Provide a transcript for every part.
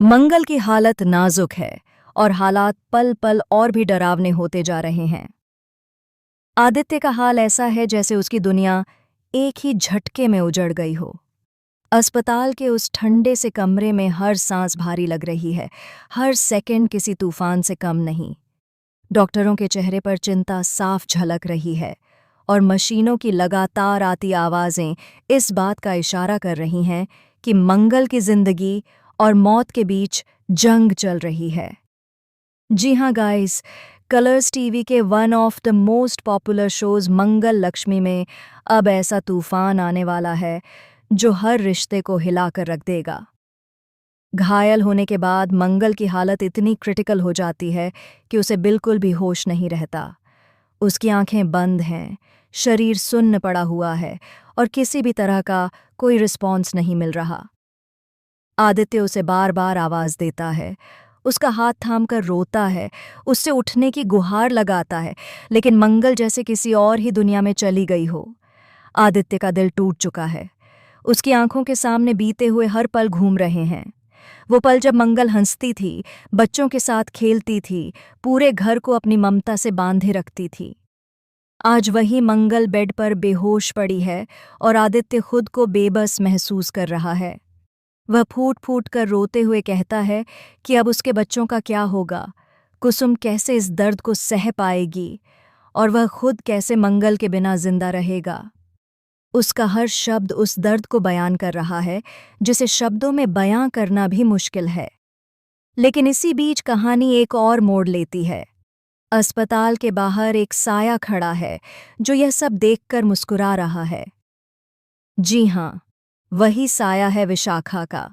मंगल की हालत नाजुक है और हालात पल पल और भी डरावने होते जा रहे हैं। आदित्य का हाल ऐसा है जैसे उसकी दुनिया एक ही झटके में उजड़ गई हो। अस्पताल के उस ठंडे से कमरे में हर सांस भारी लग रही है, हर सेकंड किसी तूफान से कम नहीं। डॉक्टरों के चेहरे पर चिंता साफ झलक रही है और मशीनों की लगातार आती आवाज़ें इस बात का इशारा कर रही हैं कि मंगल की जिंदगी और मौत के बीच जंग चल रही है। जी हाँ गाइस, कलर्स टीवी के one of the most popular shows Mangal Lakshmi में अब ऐसा तूफान आने वाला है जो हर रिश्ते को हिलाकर रख देगा। घायल होने के बाद मंगल की हालत इतनी क्रिटिकल हो जाती है कि उसे बिल्कुल भी होश नहीं रहता। उसकी आंखें बंद हैं, शरीर सुन्न पड़ा हुआ है और किसी भी तरह का कोई रिस्पॉन्स नहीं मिल रहा। आदित्य उसे बार बार आवाज देता है, उसका हाथ थामकर रोता है, उससे उठने की गुहार लगाता है, लेकिन मंगल जैसे किसी और ही दुनिया में चली गई हो। आदित्य का दिल टूट चुका है। उसकी आंखों के सामने बीते हुए हर पल घूम रहे हैं। वो पल जब मंगल हंसती थी, बच्चों के साथ खेलती थी, पूरे घर को अपनी ममता से बांधे रखती थी। आज वही मंगल बेड पर बेहोश पड़ी है और आदित्य खुद को बेबस महसूस कर रहा है। वह फूट फूट कर रोते हुए कहता है कि अब उसके बच्चों का क्या होगा, कुसुम कैसे इस दर्द को सह पाएगी और वह खुद कैसे मंगल के बिना जिंदा रहेगा। उसका हर शब्द उस दर्द को बयान कर रहा है जिसे शब्दों में बयां करना भी मुश्किल है। लेकिन इसी बीच कहानी एक और मोड़ लेती है। अस्पताल के बाहर एक साया खड़ा है जो यह सब देखकर मुस्कुरा रहा है। जी हाँ, वही साया है विशाखा का।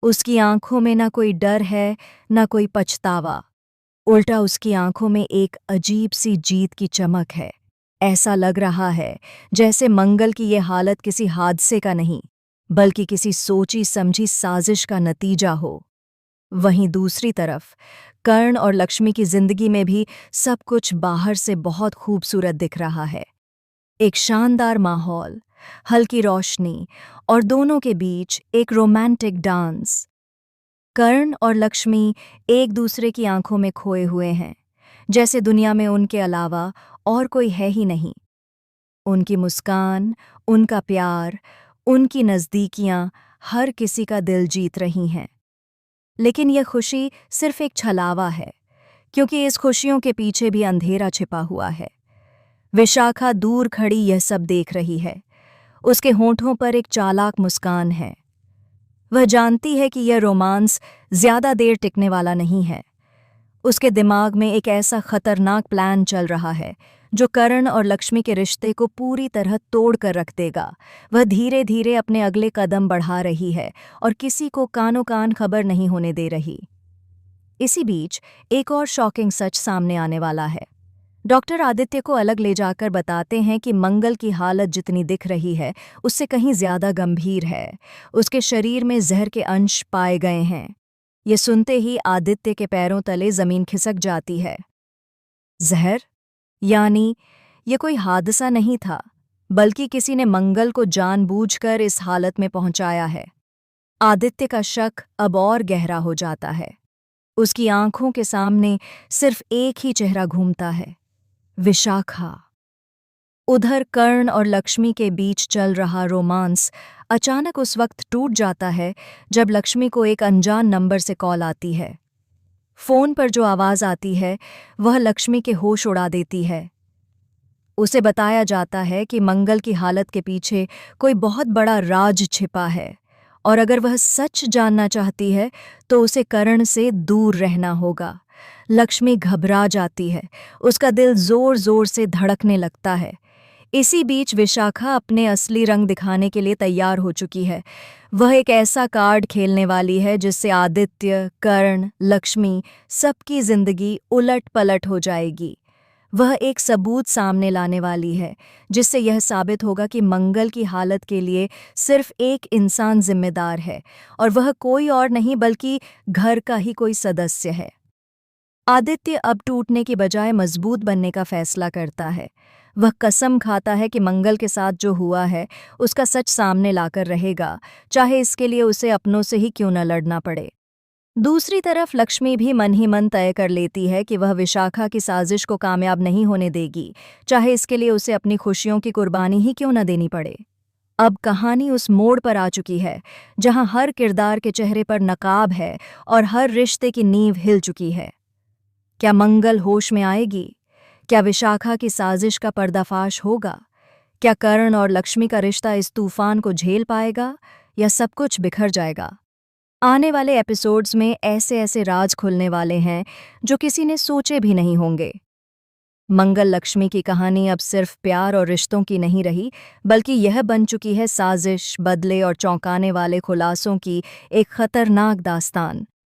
उसकी आंखों में ना कोई डर है, ना कोई पछतावा। उल्टा उसकी आंखों में एक अजीब सी जीत की चमक है। ऐसा लग रहा है जैसे मंगल की ये हालत किसी हादसे का नहीं, बल्कि किसी सोची समझी साजिश का नतीजा हो। वहीं दूसरी तरफ कर्ण और लक्ष्मी की जिंदगी में भी सब कुछ बाहर से बहुत खूबसूरत दिख रहा है। एक शानदार माहौल, हल्की रोशनी और दोनों के बीच एक रोमांटिक डांस। कर्ण और लक्ष्मी एक दूसरे की आंखों में खोए हुए हैं, जैसे दुनिया में उनके अलावा और कोई है ही नहीं। उनकी मुस्कान, उनका प्यार, उनकी नज़दीकियां हर किसी का दिल जीत रही हैं। लेकिन यह खुशी सिर्फ एक छलावा है, क्योंकि इस खुशियों के पीछे भी अंधेरा छिपा हुआ है। विशाखा दूर खड़ी यह सब देख रही है। उसके होंठों पर एक चालाक मुस्कान है। वह जानती है कि यह रोमांस ज्यादा देर टिकने वाला नहीं है। उसके दिमाग में एक ऐसा खतरनाक प्लान चल रहा है जो कर्ण और लक्ष्मी के रिश्ते को पूरी तरह तोड़ कर रख देगा। वह धीरे धीरे अपने अगले कदम बढ़ा रही है और किसी को कानो कान खबर नहीं होने दे रही। इसी बीच एक और शॉकिंग सच सामने आने वाला है। डॉक्टर आदित्य को अलग ले जाकर बताते हैं कि मंगल की हालत जितनी दिख रही है उससे कहीं ज्यादा गंभीर है। उसके शरीर में जहर के अंश पाए गए हैं। ये सुनते ही आदित्य के पैरों तले जमीन खिसक जाती है। जहर? यानी ये कोई हादसा नहीं था, बल्कि किसी ने मंगल को जानबूझकर इस हालत में पहुंचाया है। आदित्य का शक अब और गहरा हो जाता है। उसकी आंखों के सामने सिर्फ एक ही चेहरा घूमता है, विशाखा। उधर कर्ण और लक्ष्मी के बीच चल रहा रोमांस अचानक उस वक्त टूट जाता है जब लक्ष्मी को एक अनजान नंबर से कॉल आती है। फोन पर जो आवाज आती है वह लक्ष्मी के होश उड़ा देती है। उसे बताया जाता है कि मंगल की हालत के पीछे कोई बहुत बड़ा राज छिपा है और अगर वह सच जानना चाहती है तो उसे कर्ण से दूर रहना होगा। लक्ष्मी घबरा जाती है, उसका दिल जोर जोर से धड़कने लगता है। इसी बीच विशाखा अपने असली रंग दिखाने के लिए तैयार हो चुकी है। वह एक ऐसा कार्ड खेलने वाली है जिससे आदित्य, कर्ण, लक्ष्मी सबकी जिंदगी उलट पलट हो जाएगी। वह एक सबूत सामने लाने वाली है जिससे यह साबित होगा कि मंगल की हालत के लिए सिर्फ एक इंसान जिम्मेदार है और वह कोई और नहीं बल्कि घर का ही कोई सदस्य है। आदित्य अब टूटने की बजाय मजबूत बनने का फैसला करता है। वह कसम खाता है कि मंगल के साथ जो हुआ है उसका सच सामने लाकर रहेगा, चाहे इसके लिए उसे अपनों से ही क्यों न लड़ना पड़े। दूसरी तरफ लक्ष्मी भी मन ही मन तय कर लेती है कि वह विशाखा की साजिश को कामयाब नहीं होने देगी, चाहे इसके लिए उसे अपनी खुशियों की कुर्बानी ही क्यों न देनी पड़े। अब कहानी उस मोड़ पर आ चुकी है जहां हर किरदार के चेहरे पर नकाब है और हर रिश्ते की नींव हिल चुकी है। क्या मंगल होश में आएगी? क्या विशाखा की साजिश का पर्दाफाश होगा? क्या कर्ण और लक्ष्मी का रिश्ता इस तूफान को झेल पाएगा या सब कुछ बिखर जाएगा? आने वाले एपिसोड्स में ऐसे ऐसे राज खुलने वाले हैं जो किसी ने सोचे भी नहीं होंगे। मंगल लक्ष्मी की कहानी अब सिर्फ प्यार और रिश्तों की नहीं रही, बल्कि यह बन चुकी है साजिश, बदले और चौंकाने वाले खुलासों की एक खतरनाक दास्तान।